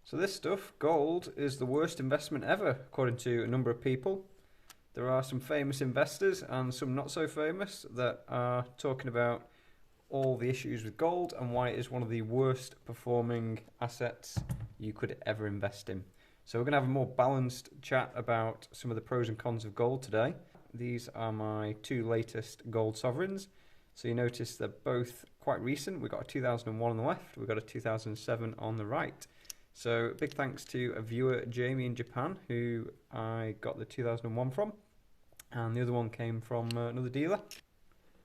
So this stuff, gold, is the worst investment ever, according to a number of people. There are some famous investors and some not so famous that are talking about all the issues with gold and why it is one of the worst performing assets you could ever invest in. So we're going to have a more balanced chat about some of the pros and cons of gold today. These are my two latest gold sovereigns. So you notice they're both quite recent. We've got a 2001 on the left, we've got a 2007 on the right. So big thanks to a viewer, Jamie in Japan, who I got the 2001 from, and the other one came from another dealer.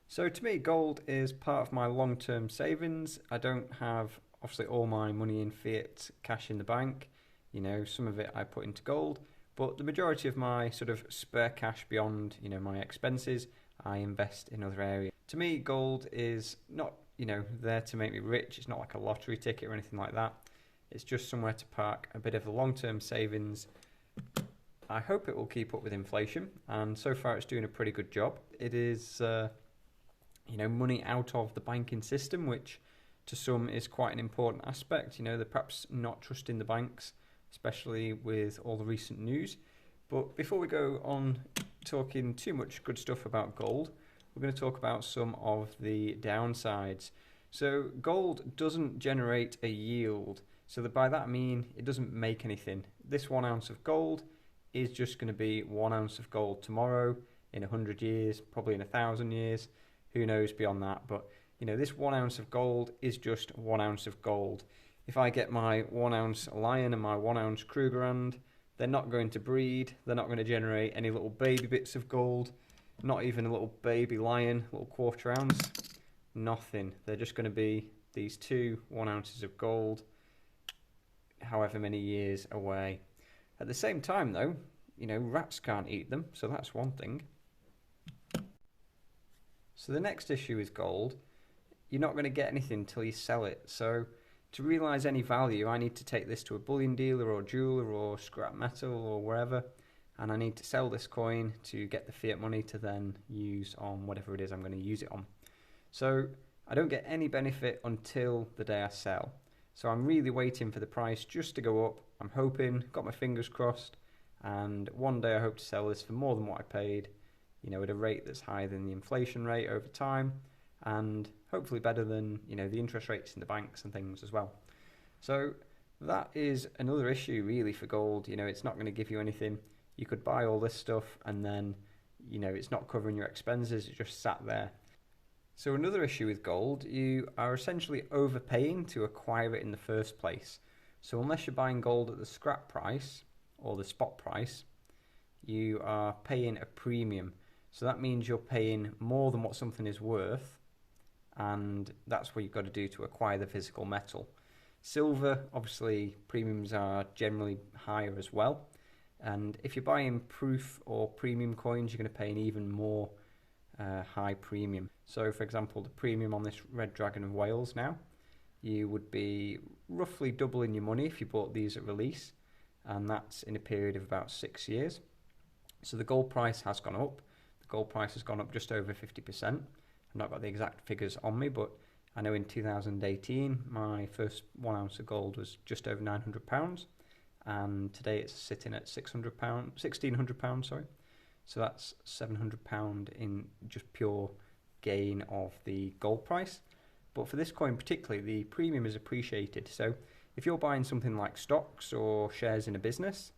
So to me, gold is part of my long-term savings. I don't have obviously all my money in fiat cash in the bank. You know, some of it I put into gold, but the majority of my sort of spare cash beyond, you know, my expenses, I invest in other areas. To me, gold is not, you know, there to make me rich. It's not like a lottery ticket or anything like that. It's just somewhere to park a bit of the long-term savings. I hope it will keep up with inflation, and so far it's doing a pretty good job. It is, you know, money out of the banking system, which to some is quite an important aspect. You know, they're perhaps not trusting the banks, especially with all the recent news. But before we go on talking too much good stuff about gold, we're going to talk about some of the downsides. So gold doesn't generate a yield. So by that I mean it doesn't make anything. This 1 ounce of gold is just going to be 1 ounce of gold tomorrow, in 100 years, probably in 1,000 years. Who knows beyond that? But you know, this 1 ounce of gold is just 1 ounce of gold. If I get my 1 ounce lion and my 1 ounce Krugerrand, they're not going to breed. They're not going to generate any little baby bits of gold. Not even a little baby lion, little quarter ounce. Nothing. They're just going to be these two 1 ounces of gold, however many years away. At the same time though, you know, rats can't eat them, so that's one thing. So the next issue with gold, you're not going to get anything until you sell it. So to realise any value, I need to take this to a bullion dealer or jeweler or scrap metal or wherever, and I need to sell this coin to get the fiat money to then use on whatever it is I'm going to use it on. So I don't get any benefit until the day I sell. So I'm really waiting for the price just to go up. I'm hoping, got my fingers crossed, and one day I hope to sell this for more than what I paid, you know, at a rate that's higher than the inflation rate over time, and hopefully better than, you know, the interest rates in the banks and things as well. So that is another issue really for gold. You know, it's not going to give you anything. You could buy all this stuff and then, you know, it's not covering your expenses, it's just sat there. So another issue with gold, you are essentially overpaying to acquire it in the first place. So unless you're buying gold at the scrap price or the spot price, you are paying a premium. So that means you're paying more than what something is worth, and that's what you've got to do to acquire the physical metal. Silver, obviously, premiums are generally higher as well. And if you're buying proof or premium coins, you're going to pay an even more high premium. So for example, the premium on this Red Dragon of Wales now, you would be roughly doubling your money if you bought these at release, and that's in a period of about 6 years. So the gold price has gone up. The gold price has gone up just over 50%. I've not got the exact figures on me, but I know in 2018 my first 1 ounce of gold was just over £900, and today it's sitting at £1,600, sorry. So that's £700 in just pure gain of the gold price. But for this coin particularly, the premium is appreciated. So if you're buying something like stocks or shares in a business,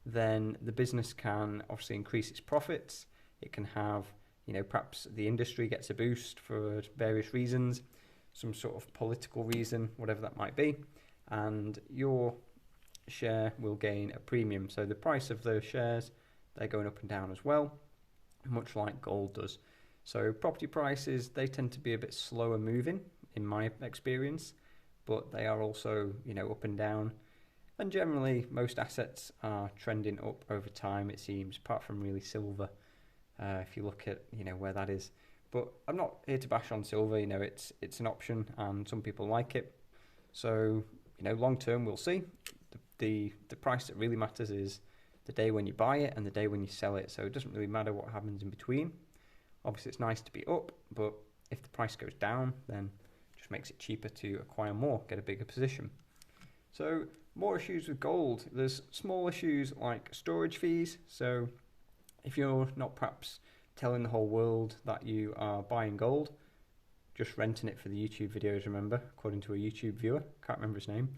then the business can obviously increase its profits. It can have, you know, perhaps the industry gets a boost for various reasons, some sort of political reason, whatever that might be, and your share will gain a premium. So the price of those shares, they're going up and down as well, much like gold does. So property prices, they tend to be a bit slower moving in my experience, but they are also, you know, up and down. And generally, most assets are trending up over time, it seems, apart from really silver, if you look at, you know, where that is. But I'm not here to bash on silver. You know, it's an option, and some people like it. So, you know, long term, we'll see. The price that really matters is the day when you buy it and the day when you sell it. So it doesn't really matter what happens in between. Obviously, it's nice to be up, but if the price goes down, then it just makes it cheaper to acquire more, get a bigger position. So More issues with gold. There's small issues like storage fees. So if you're not perhaps telling the whole world that you are buying gold, just renting it for the YouTube videos, remember, according to a YouTube viewer, can't remember his name,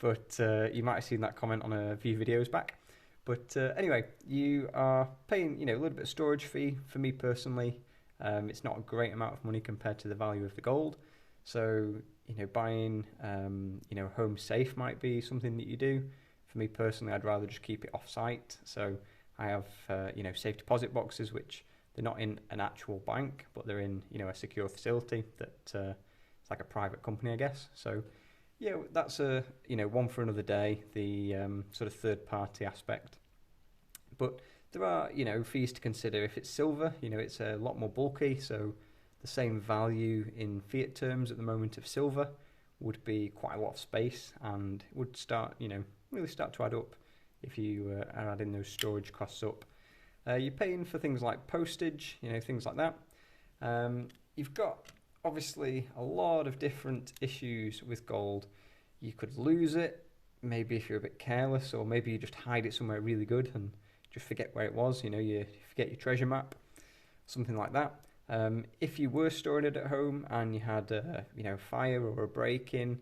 but you might have seen that comment on a few videos back. But anyway, you are paying, a little bit of storage fee. For me personally, it's not a great amount of money compared to the value of the gold. So, buying, a home safe might be something that you do. For me personally, I'd rather just keep it off-site. So I have, safe deposit boxes, which they're not in an actual bank, but they're in, a secure facility that it's like a private company, I guess. So, yeah, that's a, one for another day, the sort of third-party aspect. But there are, fees to consider. If it's silver, it's a lot more bulky, so the same value in fiat terms at the moment of silver would be quite a lot of space and would start, really start to add up if you are adding those storage costs up. You're paying for things like postage, things like that. You've got obviously a lot of different issues with gold. You could lose it, maybe if you're a bit careless, or maybe you just hide it somewhere really good and just forget where it was. You forget your treasure map, something like that. If you were storing it at home and you had a fire or a break-in,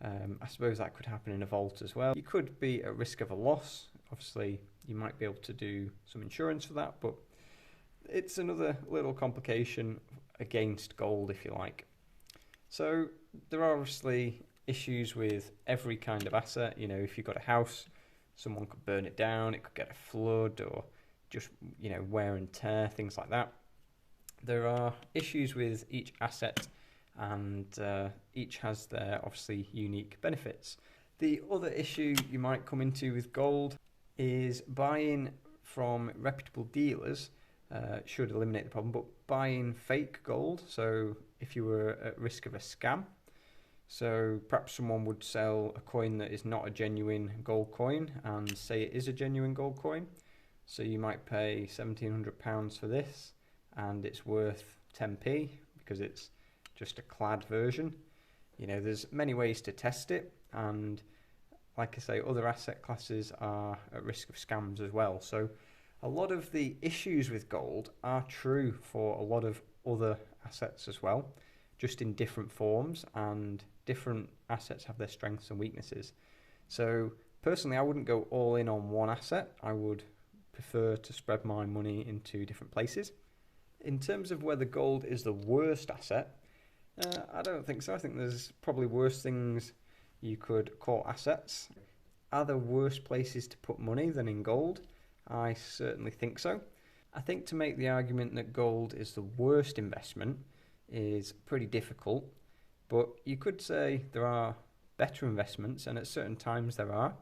I suppose that could happen in a vault as well. You could be at risk of a loss. Obviously, you might be able to do some insurance for that, but it's another little complication against gold, if you like. So there are obviously issues with every kind of asset. If you've got a house, someone could burn it down, it could get a flood, or just, wear and tear, things like that. There are issues with each asset, and each has their obviously unique benefits. The other issue you might come into with gold is buying from reputable dealers should eliminate the problem, but buying fake gold, so if you were at risk of a scam, so perhaps someone would sell a coin that is not a genuine gold coin and say it is a genuine gold coin, so you might pay £1,700 for this and it's worth 10p because it's just a clad version. There's many ways to test it, and like I say, other asset classes are at risk of scams as well. So a lot of the issues with gold are true for a lot of other assets as well, just in different forms, and different assets have their strengths and weaknesses. So personally, I wouldn't go all in on one asset. I would prefer to spread my money into different places. In terms of whether gold is the worst asset, I don't think so. I think there's probably worse things you could call assets. Are there worse places to put money than in gold? I certainly think so. I think to make the argument that gold is the worst investment is pretty difficult, but you could say there are better investments, and at certain times there are,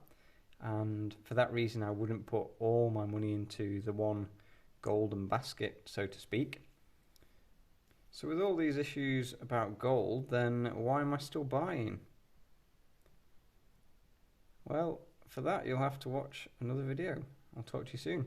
and for that reason I wouldn't put all my money into the one golden basket, so to speak. So with all these issues about gold, then why am I still buying? Well, for that you'll have to watch another video. I'll talk to you soon.